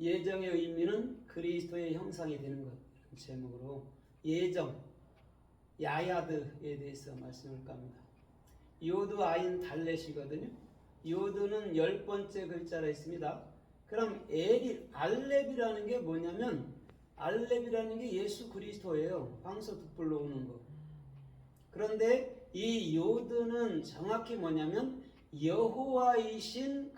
예정의 의미는 그리스도의 형상이 되는 것. 제목으로 예정, 야야드에 대해서 말씀할까 합니다. 요드 아인 달렛이거든요. 요드는 10번째 글자라 있습니다. 그럼 알렙이라는 게 뭐냐면, 알렙이라는 게 예수 그리스도예요. 황소특불로 오는 거. 그런데 이 요드는 정확히 뭐냐면 여호와이신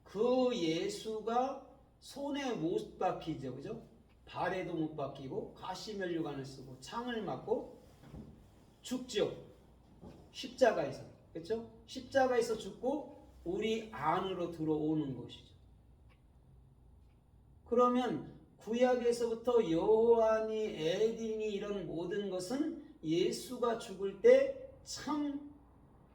그 예수가 손에 못 박히죠, 그죠? 발에도 못 박히고 가시면류관을 쓰고 창을 맞고 죽죠. 십자가에서, 그렇죠? 십자가에서 죽고 우리 안으로 들어오는 것이죠. 그러면 구약에서부터 여호와니 에딩이 이런 모든 것은 예수가 죽을 때 참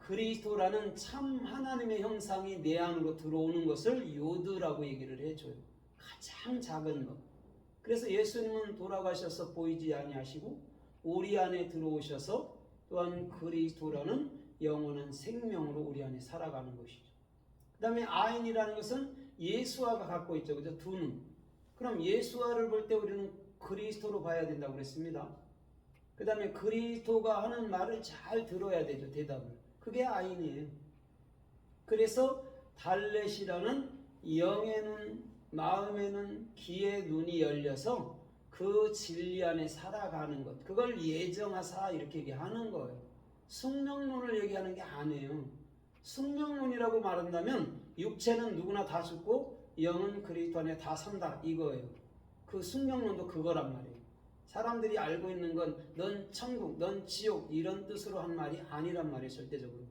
그리스도라는 참 하나님의 형상이 내 안으로 들어오는 것을 요드라고 얘기를 해줘요. 가장 작은 것. 그래서 예수님은 돌아가셔서 보이지 아니하시고 우리 안에 들어오셔서 또한 그리스도라는 영원한 생명으로 우리 안에 살아가는 것이죠. 그 다음에 아인이라는 것은 예수와가 갖고 있죠, 그죠? 두 눈. 그럼 예수와를 볼 때 우리는 그리스도로 봐야 된다고 그랬습니다. 그 다음에 그리스도가 하는 말을 잘 들어야 되죠, 대답을. 그게 아인이에요. 그래서 달렛이라는 영의 눈, 마음의 눈, 귀의 눈이 열려서 그 진리 안에 살아가는 것, 그걸 예정하사 이렇게 얘기하는 거예요. 숙명론을 얘기하는 게 아니에요. 숙명론이라고 말한다면 육체는 누구나 다 죽고 영은 그리스도 안에 다 산다, 이거예요. 그 숙명론도 그거란 말이에요. 사람들이 알고 있는 건 넌 천국, 넌 지옥 이런 뜻으로 한 말이 아니란 말이에요. 절대적으로.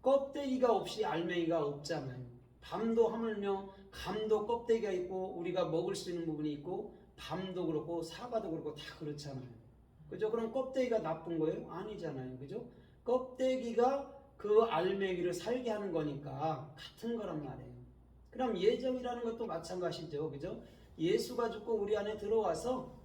껍데기가 없이 알맹이가 없잖아요. 밤도 하물며 감도 껍데기가 있고 우리가 먹을 수 있는 부분이 있고 밤도 그렇고 사과도 그렇고 다 그렇잖아요. 그죠? 그럼 껍데기가 나쁜 거예요? 아니잖아요. 그죠? 껍데기가 그 알맹이를 살게 하는 거니까 같은 거란 말이에요. 그럼 예정이라는 것도 마찬가지죠. 그죠? 예수가 죽고 우리 안에 들어와서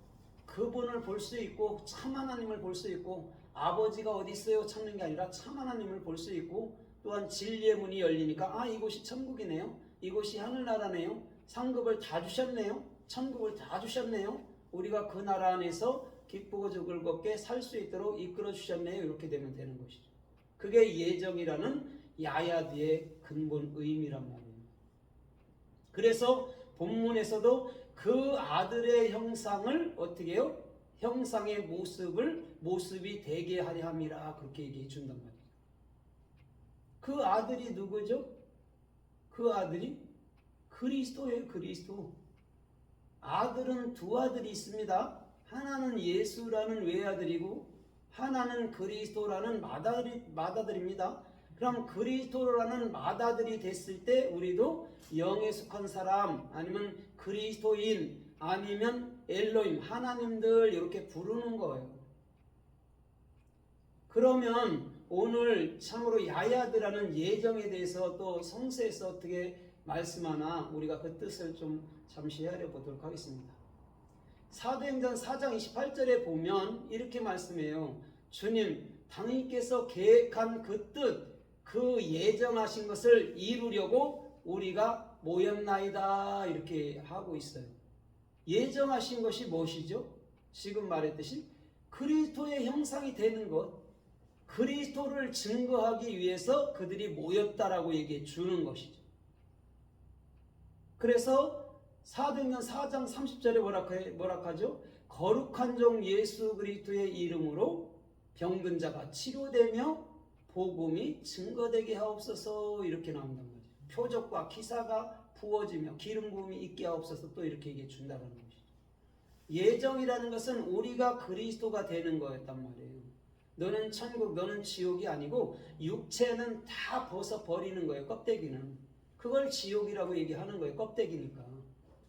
그분을 볼 수 있고 참 하나님을 볼 수 있고 아버지가 어디 있어요 찾는 게 아니라 참 하나님을 볼 수 있고 또한 진리의 문이 열리니까 아, 이곳이 천국이네요. 이곳이 하늘나라네요. 상급을 다 주셨네요. 천국을 다 주셨네요. 우리가 그 나라 안에서 기쁘고 즐겁게 살 수 있도록 이끌어 주셨네요. 이렇게 되면 되는 것이죠. 그게 예정이라는 야야드의 근본 의미란 말이에요. 그래서 본문에서도 그 아들의 형상을 어떻게 해요? 형상의 모습이 되게 하려 함이라 그렇게 얘기해 준단 말이에요. 그 아들이 누구죠? 그 아들이 그리스도예요. 그리스도. 아들은 두 아들이 있습니다. 하나는 예수라는 외아들이고 하나는 그리스도라는 맏아들입니다. 그럼 그리스도라는 맏아들이 됐을 때 우리도 영에 속한 사람 아니면 그리스도인 아니면 엘로힘 하나님들 이렇게 부르는 거예요. 그러면 오늘 참으로 야야드라는 예정에 대해서 또 성서에서 어떻게 말씀하나 우리가 그 뜻을 좀 잠시 헤아려 보도록 하겠습니다. 사도행전 4장 28절에 보면 이렇게 말씀해요. 주님, 당신께서 계획한 그 뜻, 그 예정하신 것을 이루려고 우리가 모였나이다 이렇게 하고 있어요. 예정하신 것이 무엇이죠? 지금 말했듯이 그리스도의 형상이 되는 것, 그리스도를 증거하기 위해서 그들이 모였다라고 얘기해 주는 것이죠. 그래서 사도행전 4장 30절에 뭐라 하죠? 거룩한 종 예수 그리스도의 이름으로 병든 자가 치료되며 복음이 증거되게 하옵소서 이렇게 나온단 말이에요. 표적과 기사가 부어지며 기름 부음이 있게 하옵소서 또 이렇게 얘기해 준다는 것이죠. 예정이라는 것은 우리가 그리스도가 되는 거였단 말이에요. 너는 천국, 너는 지옥이 아니고 육체는 다 벗어버리는 거예요. 껍데기는. 그걸 지옥이라고 얘기하는 거예요. 껍데기니까.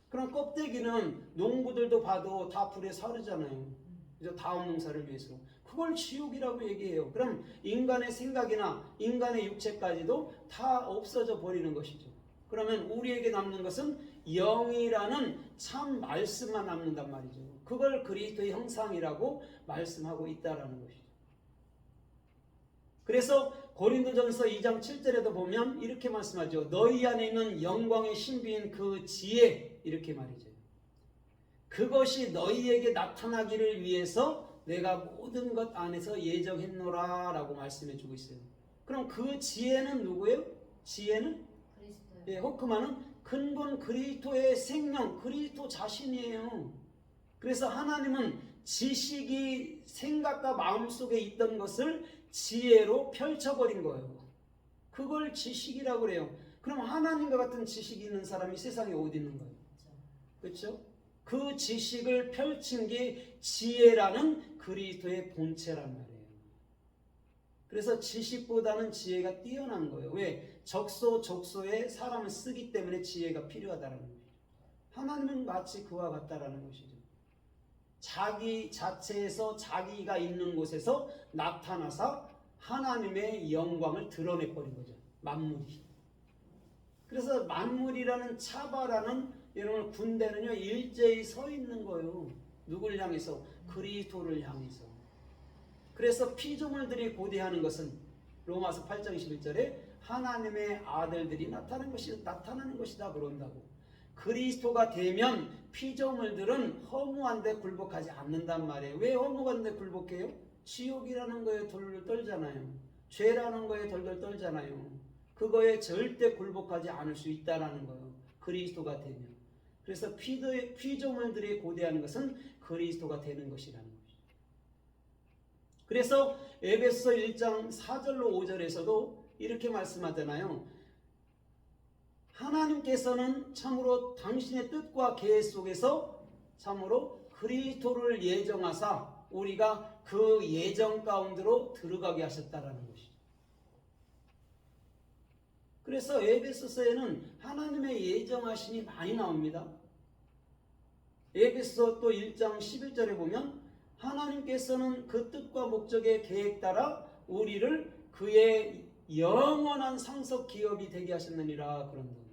그럼 껍데기는 농부들도 봐도 다 불에 사르잖아요. 그죠? 다음 농사를 위해서. 그걸 지옥이라고 얘기해요. 그럼 인간의 생각이나 인간의 육체까지도 다 없어져 버리는 것이죠. 그러면 우리에게 남는 것은 영이라는 참 말씀만 남는단 말이죠. 그걸 그리스도의 형상이라고 말씀하고 있다라는 것이죠. 그래서 고린도전서 2장 7절에도 보면 이렇게 말씀하죠. 너희 안에 있는 영광의 신비인 그 지혜, 이렇게 말이죠. 그것이 너희에게 나타나기를 위해서 내가 모든 것 안에서 예정했노라 라고 말씀해 주고 있어요. 그럼 그 지혜는 누구예요? 지혜는 그리스도요. 호크만은 근본 그리스도의 생명, 그리스도 자신이에요. 그래서 하나님은 지식이 생각과 마음속에 있던 것을 지혜로 펼쳐버린 거예요. 그걸 지식이라고 그래요. 그럼 하나님과 같은 지식이 있는 사람이 세상에 어디 있는 거예요? 그렇죠? 그 지식을 펼친 게 지혜라는 그리스도의 본체란 말이에요. 그래서 지식보다는 지혜가 뛰어난 거예요. 왜? 적소적소에 사람을 쓰기 때문에 지혜가 필요하다는 거예요. 하나님은 마치 그와 같다라는 것이죠. 자기 자체에서 자기가 있는 곳에서 나타나서 하나님의 영광을 드러내버린 거죠. 만물이. 그래서 만물이라는 차바라는 여러분 군대는요 일제히 서 있는 거예요. 누굴 향해서? 그리스도를 향해서. 그래서 피조물들이 고대하는 것은 로마서 8장 21절에 하나님의 아들들이 나타나는 것이다 그런다고. 그리스도가 되면 피조물들은 허무한데 굴복하지 않는단 말이에요. 왜 허무한데 굴복해요? 지옥이라는 거에 돌돌 떨잖아요. 죄라는 거에 돌돌 떨잖아요. 그거에 절대 굴복하지 않을 수 있다라는 거예요. 그리스도가 되면. 그래서 피조물들이 고대하는 것은 그리스도가 되는 것이라는 거죠. 그래서 에베소 1장 4절로 5절에서도 이렇게 말씀하잖아요. 하나님께서는 참으로 당신의 뜻과 계획 속에서 참으로 그리스도를 예정하사 우리가 그 예정 가운데로 들어가게 하셨다라는 것이죠. 그래서 에베소서에는 하나님의 예정하심이 많이 나옵니다. 에베소 또 1장 11절에 보면 하나님께서는 그 뜻과 목적의 계획 따라 우리를 그의 영원한 상속 기업이 되게 하셨느니라 그런다.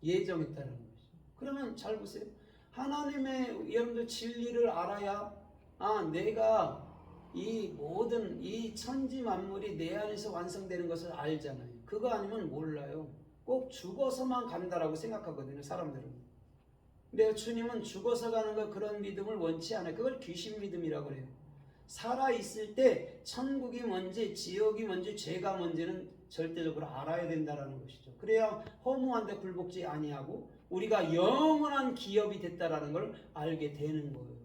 예정했다는 것이죠. 그러면 잘 보세요. 하나님의 여러분들 진리를 알아야 내가 이 모든 이 천지 만물이 내 안에서 완성되는 것을 알잖아요. 그거 아니면 몰라요. 꼭 죽어서만 간다라고 생각하거든요, 사람들은. 근데 주님은 죽어서 가는 거 그런 믿음을 원치 않아요. 그걸 귀신 믿음이라고 그래요. 살아있을 때 천국이 뭔지 지옥이 뭔지 죄가 뭔지는 절대적으로 알아야 된다라는 것이죠. 그래야 허무한데 굴복지 아니하고 우리가 영원한 기업이 됐다라는 걸 알게 되는 거예요.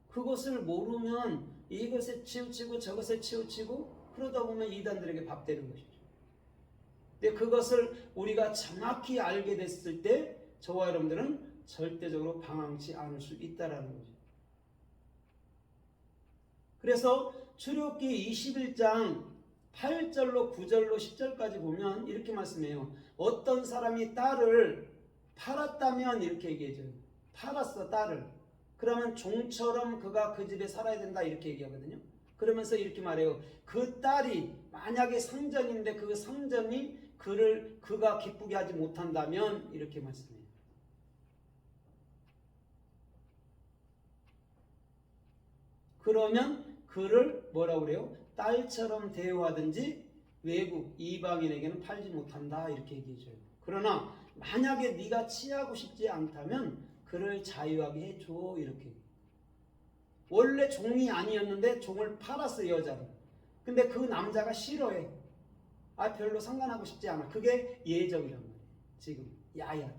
그것을 모르면 이것에 치우치고 저것에 치우치고 그러다 보면 이단들에게 밥 되는 것이죠. 근데 그것을 우리가 정확히 알게 됐을 때 저와 여러분들은 절대적으로 방황치 않을 수 있다라는 거죠. 그래서 출애굽기 21장 8절로 9절로 10절까지 보면 이렇게 말씀해요. 어떤 사람이 딸을 팔았다면 이렇게 얘기해줘요. 팔았어, 딸을. 그러면 종처럼 그가 그 집에 살아야 된다 이렇게 얘기하거든요. 그러면서 이렇게 말해요. 그 딸이 만약에 상전인데 그 상전이 그가 기쁘게 하지 못한다면 이렇게 말씀해요. 그러면 그를 뭐라고 그래요? 딸처럼 대우하든지 외국 이방인에게는 팔지 못한다 이렇게 얘기해줘요. 그러나 만약에 네가 취하고 싶지 않다면 그를 자유하게 해줘 이렇게. 원래 종이 아니었는데 종을 팔았어 여자를. 근데 그 남자가 싫어해. 별로 상관하고 싶지 않아. 그게 예정이란 말이에요. 지금 야야.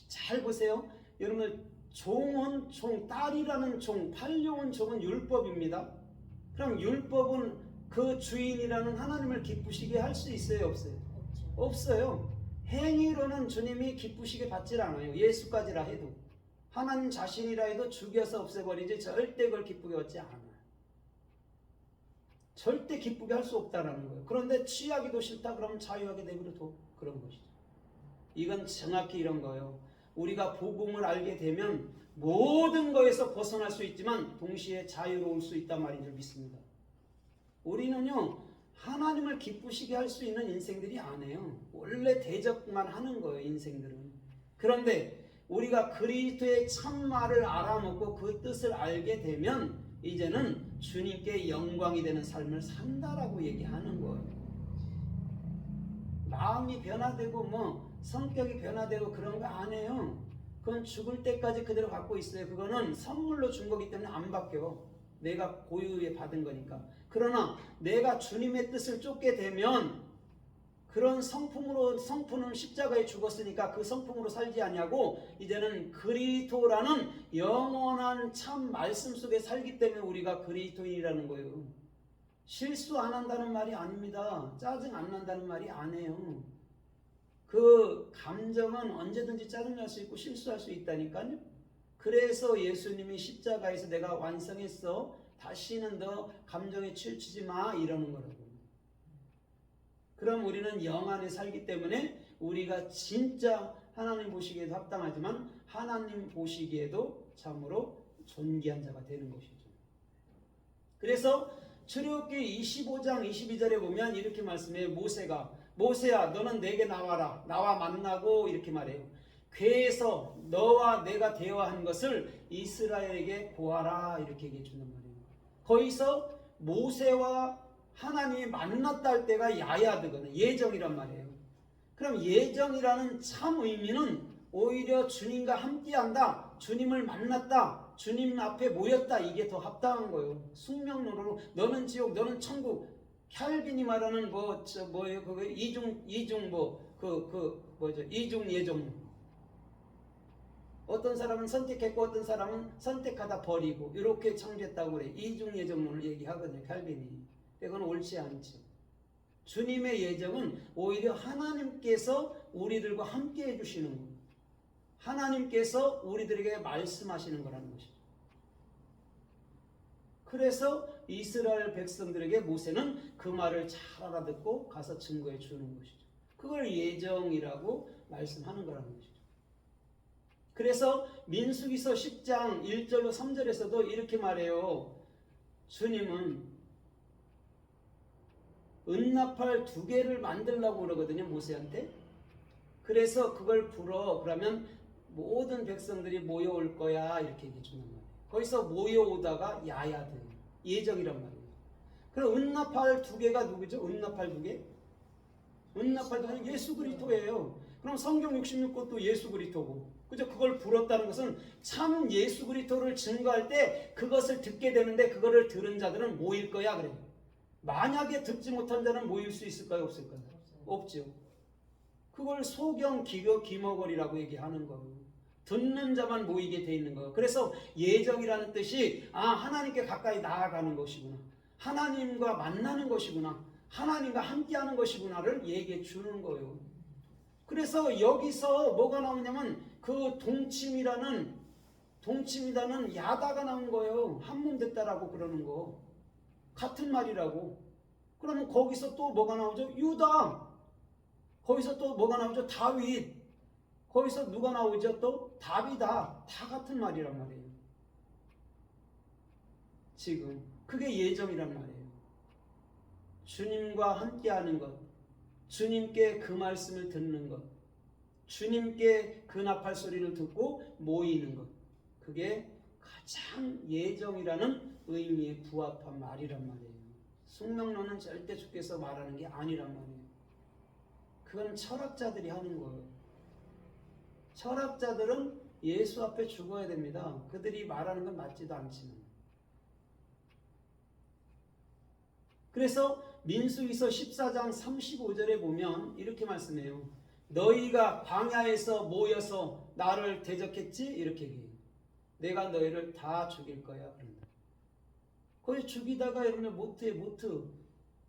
잘 보세요. 여러분 종은 딸이라는 종, 팔려온 종은 율법입니다. 그럼 율법은 그 주인이라는 하나님을 기쁘시게 할 수 있어요, 없어요? 없어요. 행위로는 주님이 기쁘시게 받질 않아요. 예수까지라 해도. 하나님 자신이라 해도 죽여서 없애버리지 절대 그걸 기쁘게 받지 않아요. 절대 기쁘게 할 수 없다라는 거예요. 그런데 취하기도 싫다 그러면 자유하게 내버려둬. 그런 것이죠. 이건 정확히 이런 거예요. 우리가 복음을 알게 되면 모든 것에서 벗어날 수 있지만 동시에 자유로울 수 있단 말인 줄 믿습니다. 우리는요 하나님을 기쁘시게 할 수 있는 인생들이 아니에요. 원래 대적만 하는 거예요, 인생들은. 그런데 우리가 그리스도의 참말을 알아먹고 그 뜻을 알게 되면 이제는 주님께 영광이 되는 삶을 산다라고 얘기하는 거예요. 마음이 변화되고 뭐 성격이 변화되고 그런 거 안 해요. 그건 죽을 때까지 그대로 갖고 있어요. 그거는 선물로 준 거기 때문에 안 바뀌어. 내가 고유에 받은 거니까. 그러나 내가 주님의 뜻을 쫓게 되면 그런 성품은 십자가에 죽었으니까 그 성품으로 살지 아니하고 이제는 그리스도라는 영원한 참 말씀 속에 살기 때문에 우리가 그리스도인이라는 거예요. 실수 안 한다는 말이 아닙니다. 짜증 안 난다는 말이 아니에요. 그 감정은 언제든지 짜증날 수 있고 실수할 수 있다니까요. 그래서 예수님이 십자가에서 내가 완성했어, 다시는 너 감정에 치우치지 마, 이러는 거라고. 그럼 우리는 영 안에 살기 때문에 우리가 진짜 하나님 보시기에도 합당하지만 하나님 보시기에도 참으로 존귀한 자가 되는 것이죠. 그래서 출애굽기 25장 22절에 보면 이렇게 말씀해요. 모세야 너는 내게 나와라, 나와 만나고, 이렇게 말해요. 궤에서 너와 내가 대화한 것을 이스라엘에게 보아라, 이렇게 얘기해 준단 말이에요. 거기서 모세와 하나님이 만났다 할 때가 야야드거든요. 예정이란 말이에요. 그럼 예정이라는 참 의미는 오히려 주님과 함께한다, 주님을 만났다, 주님 앞에 모였다, 이게 더 합당한 거예요. 숙명론으로 너는 지옥, 너는 천국. 켈빈이 말하는 이중 예정. 어떤 사람은 선택했고 어떤 사람은 선택하다 버리고 이렇게 창조했다고 그래. 이중 예정론을 얘기하거든요, 켈빈이. 그건 옳지 않죠. 주님의 예정은 오히려 하나님께서 우리들과 함께 해주시는 거예요. 하나님께서 우리들에게 말씀하시는 거라는 것이죠. 그래서 이스라엘 백성들에게 모세는 그 말을 잘 알아듣고 가서 증거해 주는 것이죠. 그걸 예정이라고 말씀하는 거라는 것이죠. 그래서 민수기서 10장 1절로 3절에서도 이렇게 말해요. 주님은 은나팔 2개를 만들려고 그러거든요, 모세한테. 그래서 그걸 불어. 그러면 모든 백성들이 모여올 거야, 이렇게 얘기해 주는 거예요. 거기서 모여오다가 야야드, 예정이란 말이에요. 그럼 은나팔 2개가 누구죠? 은나팔 2개? 은나팔 2개는 예수 그리스도예요. 그럼 성경 66권도 예수 그리스도고, 그죠? 그걸 불었다는 것은 참 예수 그리스도를 증거할 때 그것을 듣게 되는데, 그거를 들은 자들은 모일 거야, 그래요. 만약에 듣지 못한 자는 모일 수 있을까요? 없을까요? 없죠. 그걸 소경 기머거리라고 얘기하는 거예요. 듣는 자만 모이게 돼 있는 거예요. 그래서 예정이라는 뜻이 하나님께 가까이 나아가는 것이구나, 하나님과 만나는 것이구나, 하나님과 함께하는 것이구나를 얘기해 주는 거예요. 그래서 여기서 뭐가 나오냐면 그 동침이라는 야다가 나온 거예요. 한 몸 됐다라고 그러는 거. 같은 말이라고. 그러면 거기서 또 뭐가 나오죠? 유다. 거기서 또 뭐가 나오죠? 다윗. 거기서 누가 나오죠? 또 다비다. 다 같은 말이란 말이에요. 지금 그게 예정이란 말이에요. 주님과 함께하는 것, 주님께 그 말씀을 듣는 것, 주님께 그 나팔 소리를 듣고 모이는 것, 그게 가장 예정이라는 의미에 부합한 말이란 말이에요. 숙명론은 절대 주께서 말하는 게 아니란 말이에요. 그건 철학자들이 하는 거예요. 철학자들은 예수 앞에 죽어야 됩니다. 그들이 말하는 건 맞지도 않지만. 그래서 민수기서 14장 35절에 보면 이렇게 말씀해요. 너희가 광야에서 모여서 나를 대적했지? 이렇게 얘기해요. 내가 너희를 다 죽일 거야. 거기 죽이다가 여러분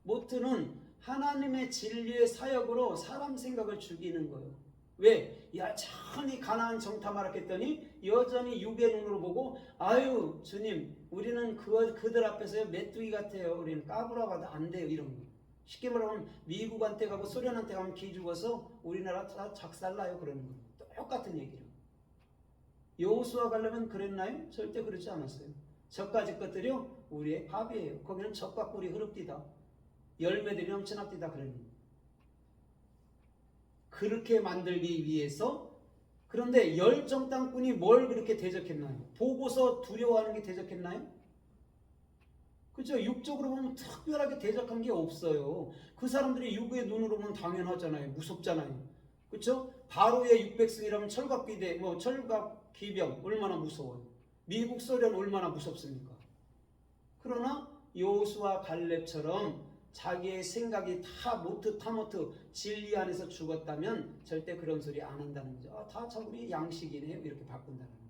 모트는 하나님의 진리의 사역으로 사람 생각을 죽이는 거예요. 왜? 여전히 가나안 정탐하라 했더니 여전히 육의 눈으로 보고, 아유 주님, 우리는 그들 앞에서 메뚜기 같아요, 우리는 까불어봐도 안 돼요, 이런 거. 쉽게 말하면 미국한테 가고 소련한테 가면 기 죽어서 우리나라 다 작살나요, 그러는 거예요. 똑같은 얘기를. 여호수아 가려면 그랬나요? 절대 그렇지 않았어요. 저까지 것들이요 우리의 밥이에요. 거기는 젖과 꿀이 흐릅디다, 열매들이 넘쳐납디다, 그러는 거예요. 그렇게 만들기 위해서. 그런데 열정 땅꾼이 뭘 그렇게 대적했나요? 보고서 두려워하는 게 대적했나요? 그죠? 육적으로 보면 특별하게 대적한 게 없어요. 그 사람들이 육의 눈으로 보면 당연하잖아요. 무섭잖아요. 그렇죠? 바로의 600승이라면 철갑기대, 철갑기병 얼마나 무서워요. 미국 소련 얼마나 무섭습니까? 그러나 여호수아 갈렙처럼 자기의 생각이 다 모트 타모트 진리 안에서 죽었다면 절대 그런 소리 안 한다는 거죠. 다 우리 양식이네요. 이렇게 바꾼다는 거죠.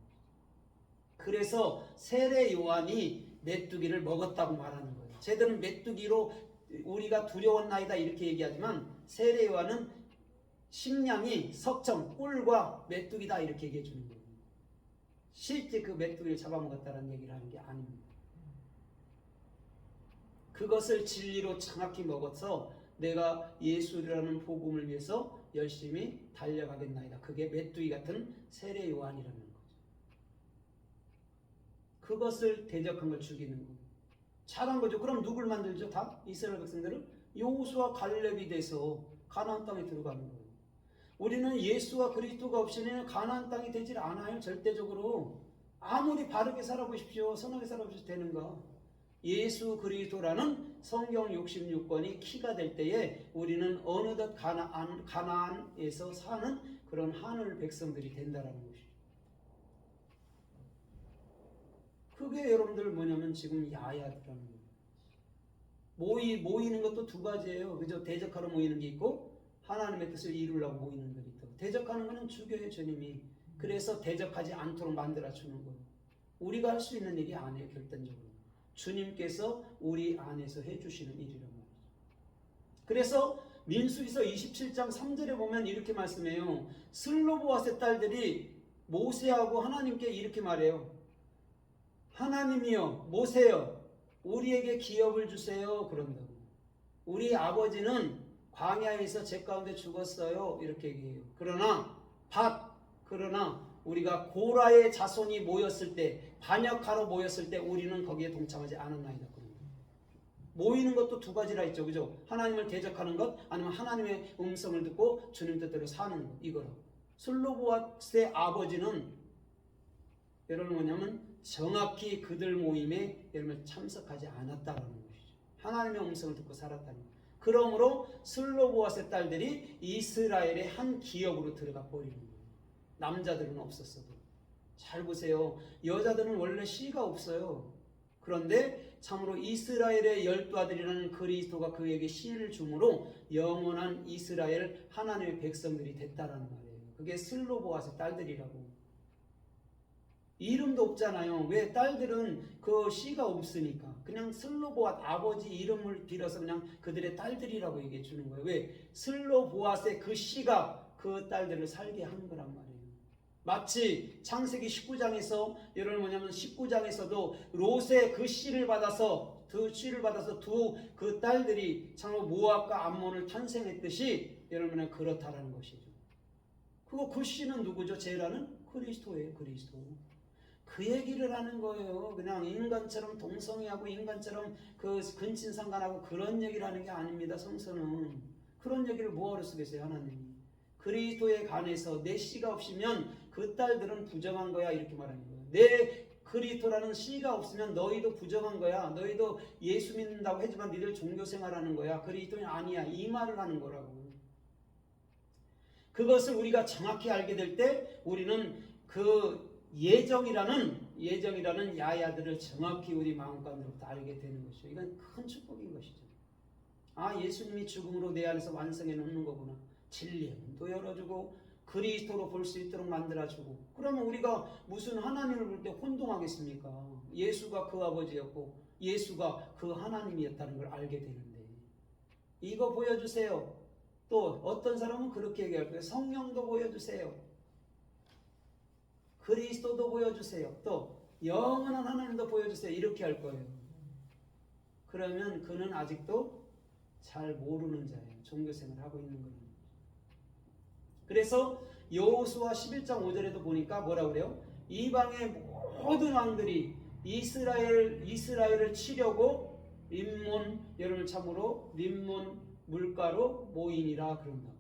그래서 세례 요한이 메뚜기를 먹었다고 말하는 거예요. 쟤들은 메뚜기로 우리가 두려웠나이다 이렇게 얘기하지만 세례 요한은 식량이 석청, 꿀과 메뚜기다 이렇게 얘기해 주는 거예요. 실제 그 메뚜기를 잡아먹었다는 얘기를 하는 게 아닙니다. 그것을 진리로 정확히 먹어서 내가 예수라는 복음을 위해서 열심히 달려가겠나이다. 그게 메뚜기 같은 세례 요한이라는 거죠. 그것을 대적한 걸 죽이는 거예요. 잘한 거죠. 그럼 누굴 만들죠? 다 이스라엘 백성들은 여호수아 갈렙이 돼서 가나안 땅에 들어가는 거예요. 우리는 예수와 그리스도가 없이는 가나안 땅이 되질 않아요. 절대적으로. 아무리 바르게 살아보십시오. 선하게 살아보셔도 되는가? 예수 그리스도라는 성경 66권이 키가 될 때에 우리는 어느덧 가나안에서 사는 그런 하늘 백성들이 된다라는 것이죠. 그게 여러분들 뭐냐면 지금 야야라는 거예요. 모이는 것도 두 가지예요. 그죠? 대적하러 모이는 게 있고 하나님의 뜻을 이루려고 모이는 것이 있고, 대적하는 것은 죽여요, 주님이. 그래서 대적하지 않도록 만들어 주는 거예요. 우리가 할 수 있는 일이 아니에요, 결단적으로. 주님께서 우리 안에서 해주시는 일이란 말이죠. 그래서 민수기서 27장 3절에 보면 이렇게 말씀해요. 슬로보아스의 딸들이 모세하고 하나님께 이렇게 말해요. 하나님이여, 모세여, 우리에게 기업을 주세요. 그런다고. 우리 아버지는 광야에서 제 가운데 죽었어요. 이렇게 얘기해요. 그러나 우리가 고라의 자손이 모였을 때, 반역하러 모였을 때 우리는 거기에 동참하지 않았나이다. 모이는 것도 두 가지라 있죠. 그죠? 하나님을 대적하는 것, 아니면 하나님의 음성을 듣고 주님 뜻대로 사는 것. 이거라고. 슬로보아스의 아버지는 여러분 뭐냐면 정확히 그들 모임에 여러분 참석하지 않았다는 것이죠. 하나님의 음성을 듣고 살았다는 것. 그러므로 슬로보아스의 딸들이 이스라엘의 한 기업으로 들어가 버리는 거예요. 남자들은 없었어도. 잘 보세요. 여자들은 원래 씨가 없어요. 그런데 참으로 이스라엘의 12아들이라는 그리스도가 그에게 씨를 주므로 영원한 이스라엘 하나님의 백성들이 됐다라는 말이에요. 그게 슬로보아스의 딸들이라고. 이름도 없잖아요. 왜? 딸들은 그 씨가 없으니까. 그냥 슬로보앗 아버지 이름을 빌어서 그냥 그들의 딸들이라고 얘기해 주는 거예요. 왜? 슬로보앗의 그 씨가 그 딸들을 살게 하는 거란 말이에요. 마치 창세기 19장에서 여러분 뭐냐면 19장에서도 롯의 그 씨를 받아서 두 그 딸들이 참으로 모압과 암몬을 탄생했듯이 여러분은 그렇다라는 것이죠. 그 씨는 누구죠? 제라는 그리스도예요. 그리스도. 그 얘기를 하는 거예요. 그냥 인간처럼 동성애하고 인간처럼 그 근친상간하고 그런 얘기를 하는 게 아닙니다. 성서는 그런 얘기를 뭐하러 쓰겠어요, 하나님이. 그리스도에 관해서 내 씨가 없으면 그 딸들은 부정한 거야 이렇게 말하는 거예요. 내 그리스도라는 씨가 없으면 너희도 부정한 거야. 너희도 예수 믿는다고 하지만 니들 종교생활하는 거야. 그리스도는 아니야. 이 말을 하는 거라고. 그것을 우리가 정확히 알게 될 때 우리는 그 예정이라는 야야들을 정확히 우리 마음 가운데부터 알게 되는 것이죠. 이건 큰 축복인 것이죠. 예수님이 죽음으로 내 안에서 완성해 놓는 거구나. 진리의 문도 열어주고 그리스도로 볼 수 있도록 만들어주고. 그러면 우리가 무슨 하나님을 볼 때 혼동하겠습니까? 예수가 그 아버지였고 예수가 그 하나님이었다는 걸 알게 되는데, 이거 보여주세요. 또 어떤 사람은 그렇게 얘기할 거예요. 성령도 보여주세요. 그리스도도 보여주세요. 또 영원한 하나님도 보여주세요. 이렇게 할 거예요. 그러면 그는 아직도 잘 모르는 자예요. 종교생활을 하고 있는 거는. 그래서 여호수아 11장 5절에도 보니까 뭐라 그래요? 이방의 모든 왕들이 이스라엘을 치려고 여러분 참으로 림몬 물가로 모이니라 그런다.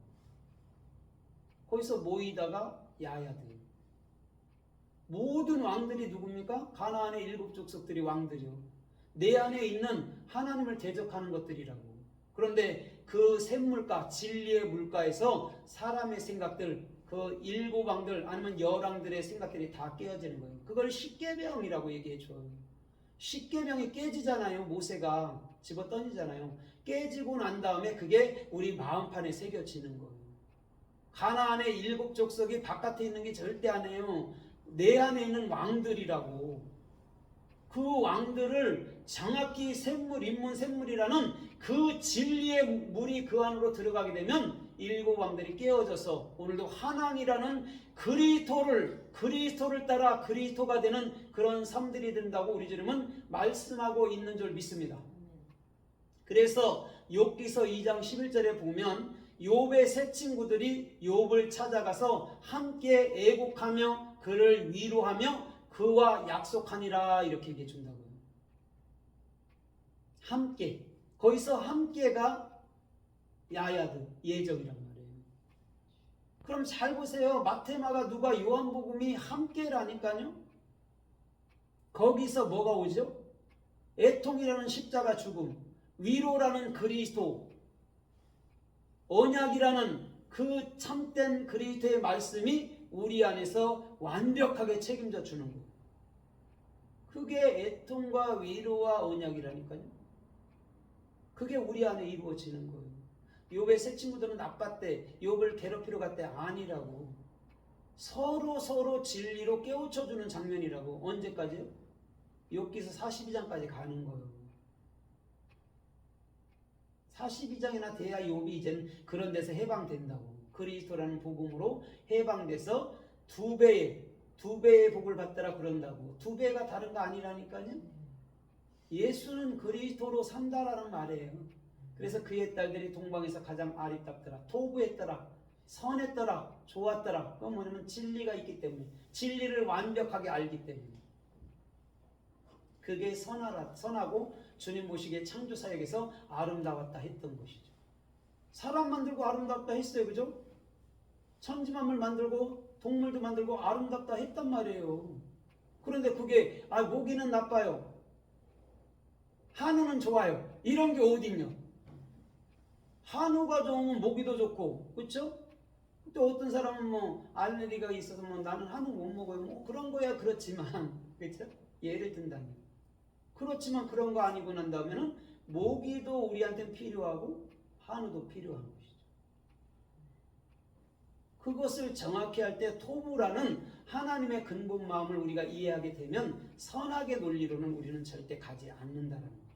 거기서 모이다가 야야들. 모든 왕들이 누굽니까? 가나안의 7 족속들이 왕들이요. 내 안에 있는 하나님을 대적하는 것들이라고. 그런데 그 샘물가, 진리의 물가에서 사람의 생각들, 그 일곱 왕들 아니면 열왕들의 생각들이 다 깨어지는 거예요. 그걸 십계명이라고 얘기해 줘요. 십계명이 깨지잖아요. 모세가 집어 던지잖아요. 깨지고 난 다음에 그게 우리 마음판에 새겨지는 거예요. 가나안의 일곱 족속이 바깥에 있는 게 절대 아니에요. 내 안에 있는 왕들이라고. 그 왕들을 정확히 샘물, 인문 샘물이라는 그 진리의 물이 그 안으로 들어가게 되면 일곱 왕들이 깨어져서 오늘도 한왕이라는 그리스도를 따라 그리스도가 되는 그런 삶들이 된다고 우리 주님은 말씀하고 있는 줄 믿습니다. 그래서 욥기서 2장 11절에 보면 욥의 세 친구들이 욥을 찾아가서 함께 애곡하며 그를 위로하며 그와 약속하니라 이렇게 얘기해 준다고요. 함께. 거기서 함께가 야야드, 예정이란 말이에요. 그럼 잘 보세요. 마테마가 누가 요한복음이 함께라니까요. 거기서 뭐가 오죠? 애통이라는 십자가 죽음, 위로라는 그리스도, 언약이라는 그 참된 그리스도의 말씀이 우리 안에서 완벽하게 책임져 주는 거예요. 그게 애통과 위로와 언약이라니까요. 그게 우리 안에 이루어지는 거예요. 욥의 세 친구들은 나빴대. 욥을 괴롭히러 갔대. 아니라고. 서로 진리로 깨우쳐주는 장면이라고. 언제까지요? 욥기서 42장까지 가는 거예요. 42장이나 돼야 욥이 이제는 그런 데서 해방된다고. 그리스도라는 복음으로 해방돼서 두 배의 복을 받더라 그런다고. 두 배가 다른 거 아니라니까요. 예수는 그리스도로 산다라는 말이에요. 그래서 그의 딸들이 동방에서 가장 아리답더라, 토부했더라, 선했더라, 좋았더라. 그건 뭐냐면 진리가 있기 때문에, 진리를 완벽하게 알기 때문에. 그게 선하고 주님 보시기에 창조사역에서 아름다웠다 했던 것이죠. 사람 만들고 아름답다 했어요. 그죠? 천지만물 만들고 동물도 만들고 아름답다 했단 말이에요. 그런데 그게 모기는 나빠요, 한우는 좋아요, 이런 게 어딨냐? 한우가 좋으면 모기도 좋고, 그렇죠? 또 어떤 사람은 뭐 알레르기가 있어서 뭐 나는 한우 못 먹어요, 뭐 그런 거야. 그렇지만 그렇죠? 예를 든다면 그렇지만 그런 거 아니고 난 다음에는 모기도 우리한테는 필요하고 한우도 필요한 것이죠. 그것을 정확히 할 때 토부라는 하나님의 근본 마음을 우리가 이해하게 되면 선악의 논리로는 우리는 절대 가지 않는다는 거예요.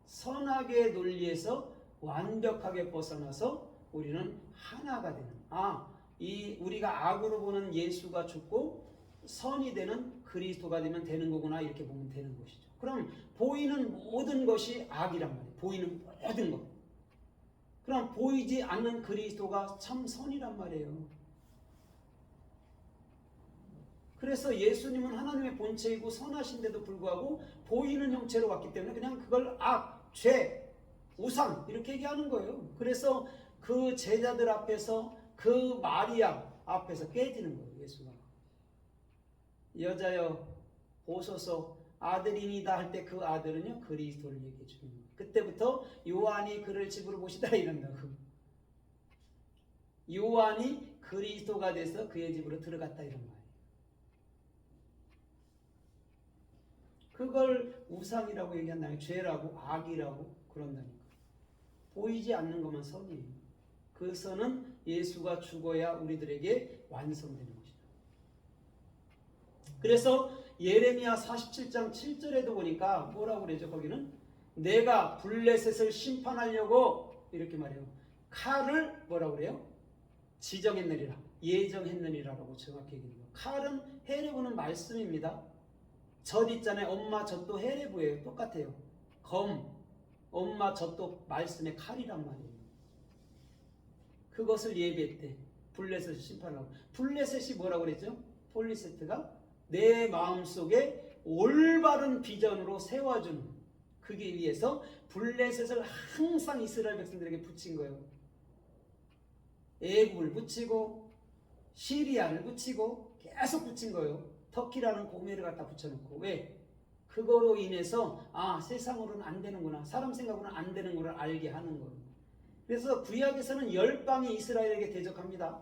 선악의 논리에서 완벽하게 벗어나서 우리는 하나가 되는, 우리가 악으로 보는 예수가 죽고 선이 되는 그리스도가 되는 거구나, 이렇게 보면 되는 것이죠. 그럼 보이는 모든 것이 악이란 말이에요. 보이는 모든 것. 그럼 보이지 않는 그리스도가 참 선이란 말이에요. 그래서 예수님은 하나님의 본체이고 선하신데도 불구하고 보이는 형체로 왔기 때문에 그냥 그걸 악, 죄, 우상 이렇게 얘기하는 거예요. 그래서 그 제자들 앞에서, 그 마리아 앞에서 깨지는 거예요. 예수가 여자여 보소서 아들이니다 할 때 그 아들은요 그리스도를 얘기해 주는 거예요. 그때부터 요한이 그를 집으로 모시다 이런다고. 요한이 그리스도가 돼서 그의 집으로 들어갔다 이런 말이에요. 그걸 우상이라고 얘기한다면 죄라고 악이라고 그런다니까. 보이지 않는 것만 선이에요. 그 선은 예수가 죽어야 우리들에게 완성되는 것이다. 그래서 예레미야 47장 7절에도 보니까 뭐라고 그러죠? 거기는 내가 블레셋을 심판하려고 이렇게 말해요. 칼을 뭐라고 그래요? 지정했느니라, 예정했느니라라고 정확히 얘기해요. 칼은 헤레브는 말씀입니다. 젖 있잖아요. 엄마 젖도 헤레브예요. 똑같아요. 검, 엄마 젖도 말씀의 칼이란 말이에요. 그것을 예비했대. 블레셋을 심판하고. 블레셋이 뭐라고 그랬죠? 폴리세트가 내 마음속에 올바른 비전으로 세워주는, 그게 위해서 블레셋을 항상 이스라엘 백성들에게 붙인 거예요. 애굽을 붙이고 시리아를 붙이고 계속 붙인 거예요. 터키라는 고메를 갖다 붙여놓고. 왜? 그거로 인해서 세상으로는 안 되는구나, 사람 생각으로는 안 되는 걸 알게 하는 거예요. 그래서 구약에서는 열방이 이스라엘에게 대적합니다.